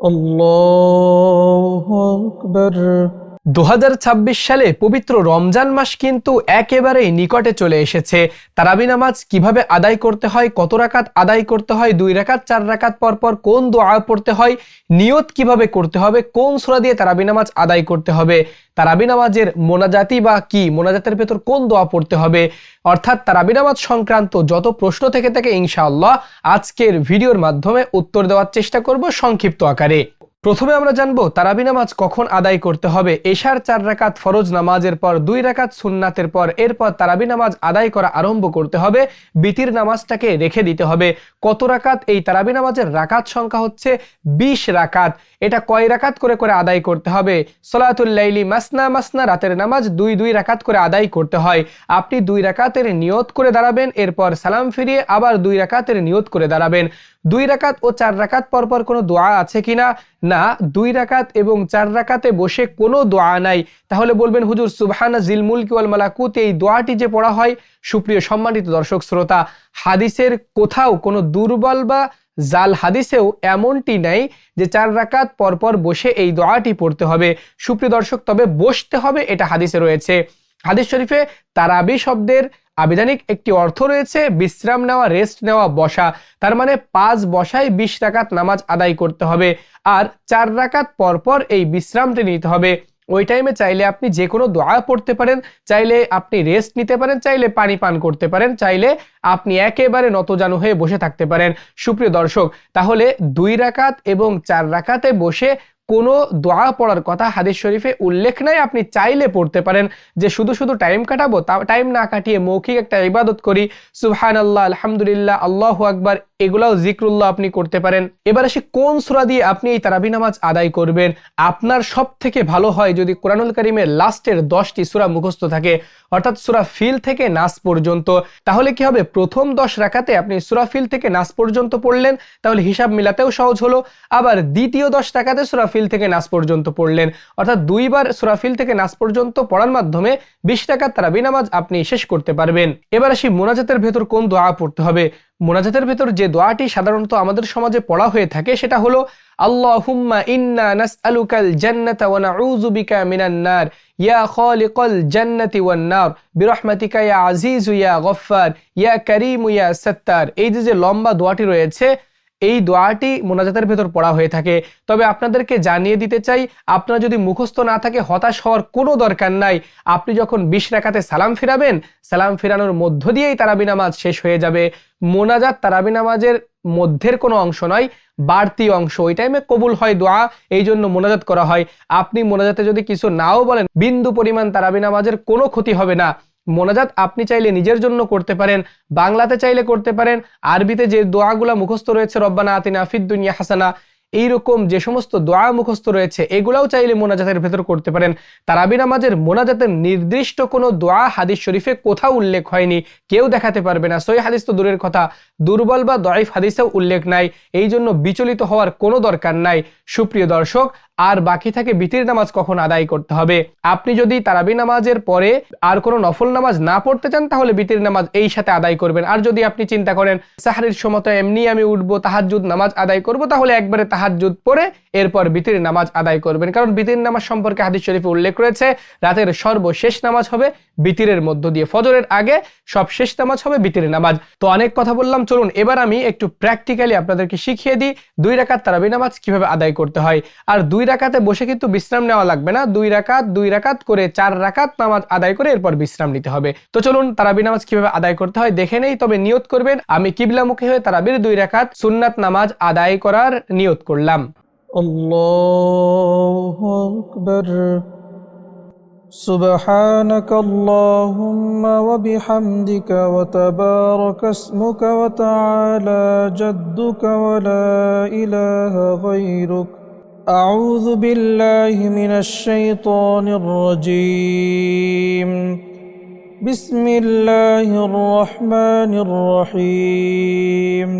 আল্লাহু আকবার। 2026 সালে পবিত্র রমজান মাস কিন্তু একেবারেই নিকটে চলে এসেছে। তারাবি নামাজ কিভাবে আদায় করতে হয়, কত রাকাত আদায় করতে হয়, 2 রাকাত 4 রাকাত পর পর কোন দোয়া পড়তে হয়, নিয়ত কিভাবে করতে হবে, কোন সূরা দিয়ে তারাবি নামাজ আদায় করতে হবে, তারাবি নামাজের মোনাজাতি বা কি, মোনাজাতের ভেতর কোন দোয়া পড়তে হবে, অর্থাৎ তারাবি নামাজ সংক্রান্ত যত প্রশ্ন থেকে থাকে ইনশাআল্লাহ আজকের ভিডিওর মাধ্যমে উত্তর দেওয়ার চেষ্টা করব সংক্ষিপ্ত আকারে। প্রথমে আমরা জানবো তারাবি নামাজ কখন আদায় করতে হবে। এশার 4 রাকাত ফরজ নামাজের পর 2 রাকাত সুন্নাতের পর এরপর তারাবি নামাজ আদায় করা আরম্ভ করতে হবে। বিতির নামাজটাকে রেখে দিতে হবে। কত রাকাত? এই তারাবি নামাজের রাকাত সংখ্যা হচ্ছে 20 রাকাত। এটা কয় রাকাত করে করে আদায় করতে হবে? সলাতুল লাইলি মাসনা মাসনা, রাতের নামাজ 2 রাকাত করে আদায় করতে হয়। আপনি 2 রাকাতের নিয়ত করে দাঁড়াবেন, এরপর সালাম ফিরিয়ে আবার 2 রাকাতের নিয়ত করে দাঁড়াবেন। 2 রাকাত ও 4 রাকাত পরপর কোনো দোয়া আছে কিনা? না, 2 রাকাত এবং 4 রাকাতে বসে কোনো দোয়া নাই। তাহলে বলবেন হুজুর সুবহানা জিল মুলকি ওয়াল মালাকুত, এই দোয়াটি যে পড়া হয়, সুপ্রিয় সম্মানিত দর্শক শ্রোতা, হাদিসের কোথাও কোনো দুর্বল বা জাল হাদিসেও এমনটি নাই যে 4 রাকাত পরপর বসে এই দোয়াটি পড়তে হবে। সুপ্রিয় দর্শক, তবে বসতে হবে এটা হাদিসে রয়েছে। হাদিস শরীফে তারাবি শব্দের আবিধানিক একটি অর্থ রয়েছে বিশ্রাম নেওয়া, রেস্ট নেওয়া, বসা। তার মানে 5 বসায় 20 রাকাত নামাজ আদায় করতে হবে, আর 4 রাকাত পরপর এই বিশ্রামটি নিতে হবে। ওই টাইমে চাইলে আপনি যে কোনো দোয়া পড়তে পারেন, চাইলে আপনি রেস্ট নিতে পারেন, চাইলে পানি পান করতে পারেন, চাইলে আপনি একেবারে নতজানু হয়ে বসে থাকতে পারেন। সুপ্রিয় দর্শক, তাহলে 2 রাকাত এবং 4 রাকাতে বসে কোনো দোয়া পড়ার কথা হাদিস শরীফে উল্লেখ নাই। আপনি চাইলে পড়তে পারেন যে শুধু শুধু টাইম কাটাবো, তা টাইম না কাটিয়ে মৌখিক একটা ইবাদত করি, সুবহানাল্লাহ, আলহামদুলিল্লাহ, আল্লাহু আকবার, এগুলাও জিক্রুল্লাহ আপনি করতে পারেন। এবার আসি কোন সূরা দিয়ে আপনি এই তারাবি নামাজ আদায় করবেন। আপনার সব থেকে ভালো হয় যদি কোরআনুল কারীমের লাস্টের 10টি সূরা মুখস্থ থাকে, অর্থাৎ সূরা ফিল থেকে নাস পর্যন্ত। তাহলে কি হবে? প্রথম 10 রাকাতে আপনি সূরা ফিল থেকে নাস পর্যন্ত পড়লেন, তাহলে হিসাব মিলাতেও সহজ হলো। আবার দ্বিতীয় 10 রাকাতে সূরা ফিল থেকে নাস পর্যন্ত পড়লেন, অর্থাৎ 2 বার সূরা ফিল থেকে নাস পর্যন্ত পড়ার মাধ্যমে 20 রাকাত তারাবি নামাজ আপনি শেষ করতে পারবেন। এবার আসি মোনাজাতের ভেতর কোন দোয়া পড়তে হবে। মোনাজাতের ভেতর যে দোয়াটি সাধারণত আমাদের সমাজে পড়া হয়ে থাকে সেটা হলো আল্লাহুম্মা ইন্না নাসআলুকাল জান্নাতা ওয়া নাউযু বিকা মিনান নার ইয়া খালিকাল জান্নাতি ওয়ান নার বিরহমাতিকা ইয়া আজিজু ইয়া গফফার ইয়া কারীমু ইয়া সাত্তার। এই যে লম্বা দোয়াটি রয়েছে, এই দোয়াটি মোনাজাতের ভেতর পড়া হয়ে থাকে। তবে আপনাদেরকে জানিয়ে দিতে চাই, আপনার যদি মুখস্থ না থাকে হতাশ হওয়ার কোনো দরকার নাই। আপনি যখন 20 রাকাতে সালাম ফিরাবেন, সালাম ফিরানোর মধ্য দিয়েই তারাবি নামাজ শেষ হয়ে যাবে। মোনাজাত তারাবি নামাজের মধ্যের কোনো অংশ নয়, বাড়তি অংশ। ওই টাইমে কবুল হয় দোয়া, এই জন্য মোনাজাত করা হয়। আপনি মোনাজাতে যদি কিছু নাও বলেন, বিন্দু পরিমাণ তারাবি নামাজের কোনো ক্ষতি হবে না। মোনাজাত আপনি চাইলে নিজের জন্য করতে পারেন, বাংলাতে চাইলে করতে পারেন, আরবিতে যে দোয়াগুলা মুখস্থ রয়েছে রব্বানা আতিনা ফিদ দুনিয়া হাসানা, এইরকম যে সমস্ত দোয়া মুখস্থ রয়েছে এগুলাও চাইলে মোনাজাতের ভেতর করতে পারেন। তারাবি নামাজের মোনাজাতের নির্দিষ্ট কোনো দোয়া হাদিস শরীফে কোথাও উল্লেখ হয়নি, কেউ দেখাতে পারবে না। সহিহ হাদিস তো দূরের কথা, দুর্বল বা দয়ীফ হাদিসেও উল্লেখ নাই। এই জন্য বিচলিত হওয়ার কোনো দরকার নাই। সুপ্রিয় দর্শক, আর বাকি থাকে বিতির নামাজ কখন আদায় করতে হবে। আপনি যদি তারাবি নামাজের পরে আর কোনো নফল নামাজ না পড়তে চান, তাহলে বিতির নামাজ এই সাথে আদায় করবেন। আর যদি আপনি চিন্তা করেন সাহরির সময় তো এমনি আমি উঠবো, তাহাজ্জুদ নামাজ আদায় করব, তাহলে একবারে তাহাজ্জুদ পড়ে এরপর বিতির নামাজ আদায় করবেন। কারণ বিতির নামাজ সম্পর্কে হাদিস শরীফে উল্লেখ রয়েছে রাতের সর্বশেষ নামাজ হবে বিতিরের মধ্য দিয়ে, ফজরের আগে সব শেষ নামাজ হবে বিতিরের নামাজ। তো অনেক কথা বললাম, চলুন এবার আমি একটু প্র্যাকটিক্যালি আপনাদেরকে শিখিয়ে দিই 2 রাকাত তারাবি নামাজ কিভাবে আদায় করতে হয়। আর 2 রাকাতে বসে কিন্তু বিশ্রাম নেওয়া লাগবে না, 2 রাকাত করে 4 রাকাত নামাজ আদায় করে এরপর বিশ্রাম নিতে হবে। তো চলুন তারাবি নামাজ কিভাবে আদায় করতে হয় দেখে নেই। তবে নিয়ত করবেন, আমি কিবলামুখী হয়ে তারাবির 2 রাকাত সুন্নাত নামাজ আদায় করার নিয়ত করলাম। আল্লাহু আকবার। سبحانك اللهم وبحمدك وتبارك اسمك وتعالى جدك ولا إله غيرك أعوذ بالله من الشيطان الرجيم بسم الله الرحمن الرحيم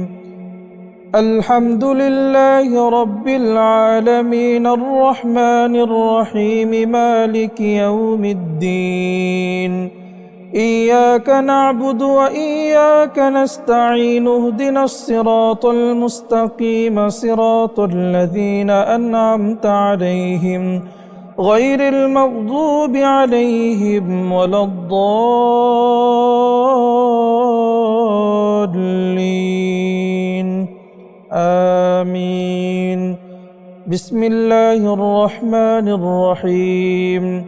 الحمد لله رب العالمين الرحمن الرحيم مالك يوم الدين إياك نعبد وإياك نستعين اهدنا الصراط المستقيم صراط الذين أنعمت عليهم غير المغضوب عليهم ولا الضالين آمين بسم الله الرحمن الرحيم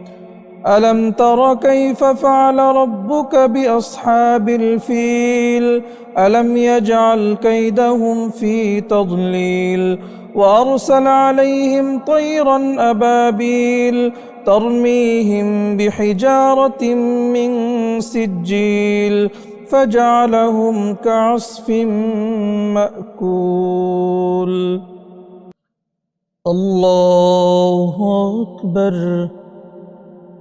ألم تر كيف فعل ربك بأصحاب الفيل ألم يجعل كيدهم في تضليل وأرسل عليهم طيرا أبابيل ترميهم بحجارة من سجيل فجعلهم كعصف مأكول الله أكبر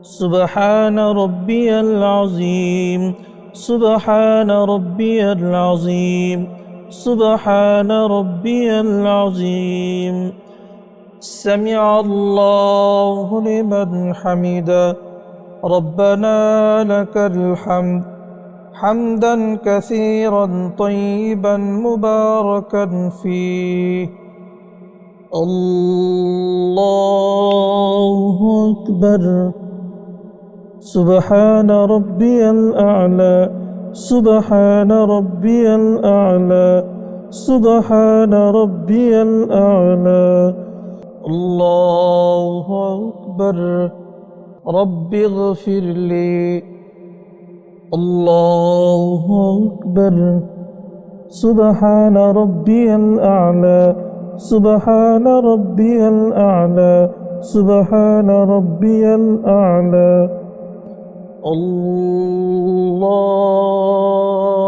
سبحان ربي العظيم سبحان ربي العظيم سبحان ربي العظيم سمع الله لمن حمده ربنا لك الحمد حمدا كثيرا طيبا مباركا فيه الله أكبر سبحان ربي الأعلى سبحان ربي الأعلى سبحان ربي الأعلى الله أكبر رب اغفر لي الله أكبر سبحان ربي الأعلى سبحان ربي الأعلى سبحان ربي الأعلى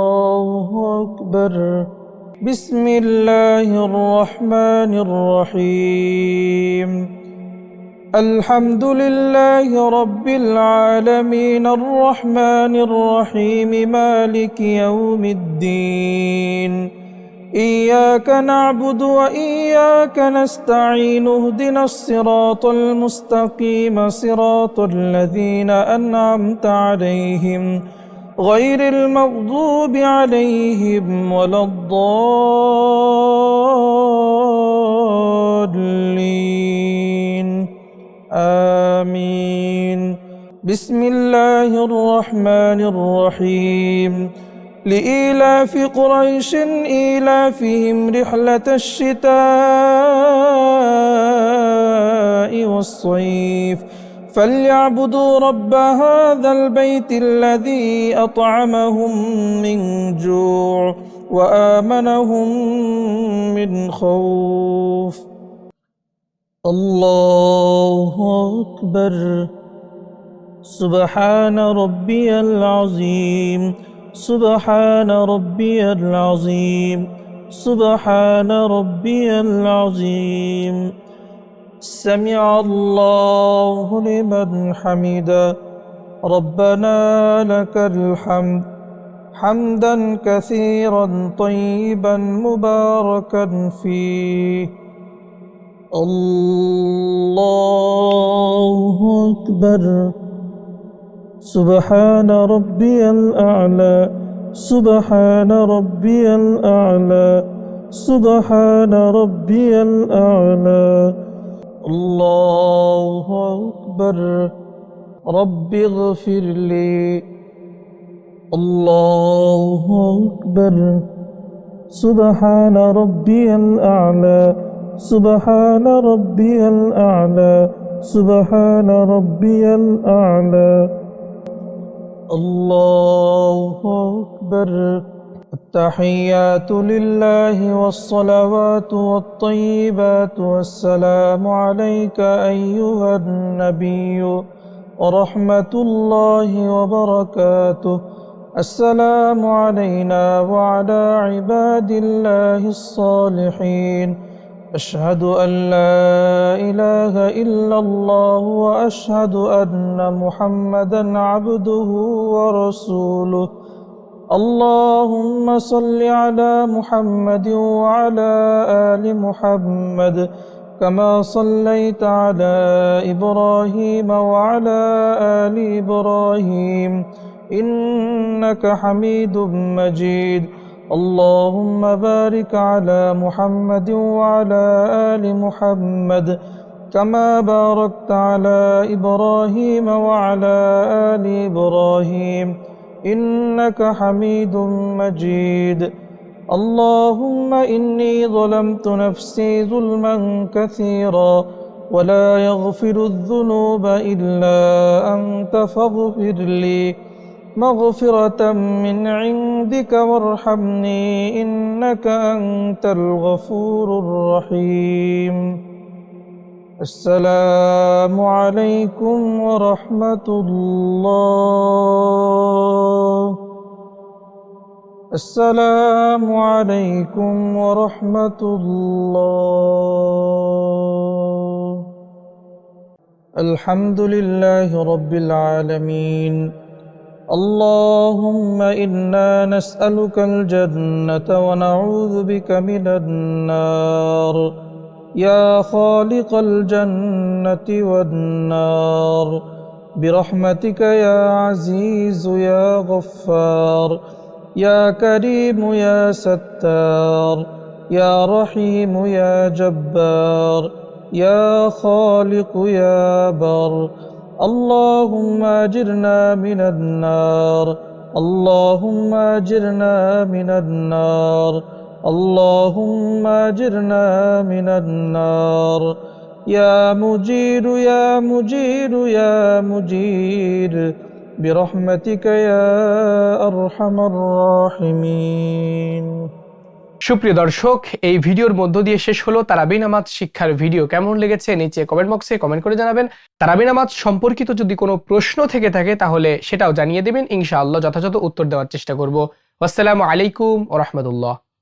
الله أكبر بسم الله الرحمن الرحيم الحمد لله رب العالمين الرحمن الرحيم مالك يوم الدين إياك نعبد وإياك نستعين اهدنا الصراط المستقيم صراط الذين أنعمت عليهم غير المغضوب عليهم ولا الضالين آمين بسم الله الرحمن الرحيم لإيلاف قريش إيلافهم رحلة الشتاء والصيف فليعبدوا رب هذا البيت الذي أطعمهم من جوع وآمنهم من خوف الله أكبر سبحان ربي العظيم سبحان ربي العظيم سبحان ربي العظيم سمع الله لمن حمده ربنا لك الحمد حمدا كثيرا طيبا مباركا فيه الله أكبر سبحان ربي الأعلى سبحان ربي الأعلى سبحان ربي الأعلى الله أكبر رب اغفر لي الله أكبر سبحان ربي الأعلى سبحان ربي الأعلى سبحان ربي الأعلى الله أكبر التحيات لله والصلوات والطيبات والسلام عليك أيها النبي ورحمة الله وبركاته السلام علينا وعلى عباد الله الصالحين أشهد أن لا إله إلا الله وأشهد أن محمدا عبده ورسوله اللهم صل على محمد وعلى آل محمد كما صليت على إبراهيم وعلى آل إبراهيم إنك حميد مجيد. اللهم بارك على محمد وعلى آل محمد كما باركت على إبراهيم وعلى آل إبراهيم إنك حميد مجيد. اللهم إني ظلمت نفسي ظلما كثيرا ولا يغفر الذنوب إلا أنت فاغفر لي مغفرة من عندك وارحمني إنك أنت الغفور الرحيم. السلام عليكم ورحمة الله. السلام عليكم ورحمة الله. الحمد لله رب العالمين. اللهم إنا نسألك الجنة ونعوذ بك من النار. يا خالق الجنة والنار برحمتك يا عزيز يا غفار يا كريم يا ستار يا رحيم يا جبار يا خالق يا بر. اللهم أجرنا من النار. اللهم أجرنا من النار. اللهم أجرنا من النار. يا مجير يا مجير يا مجير برحمتك يا أرحم الراحمين. সুপ্রিয় দর্শক, এই ভিডিওর মধ্য দিয়ে শেষ হলো তারাবি নামাজ শিক্ষার ভিডিও। কেমন লেগেছে নিচে কমেন্ট বক্সে কমেন্ট করে জানাবেন। তারাবি নামাজ সম্পর্কিত যদি কোনো প্রশ্ন থেকে থাকে তাহলে সেটাও জানিয়ে দেবেন, ইনশাআল্লাহ যথাযথ উত্তর দেওয়ার চেষ্টা করব। আসসালামু আলাইকুম ওয়া রাহমাতুল্লাহ।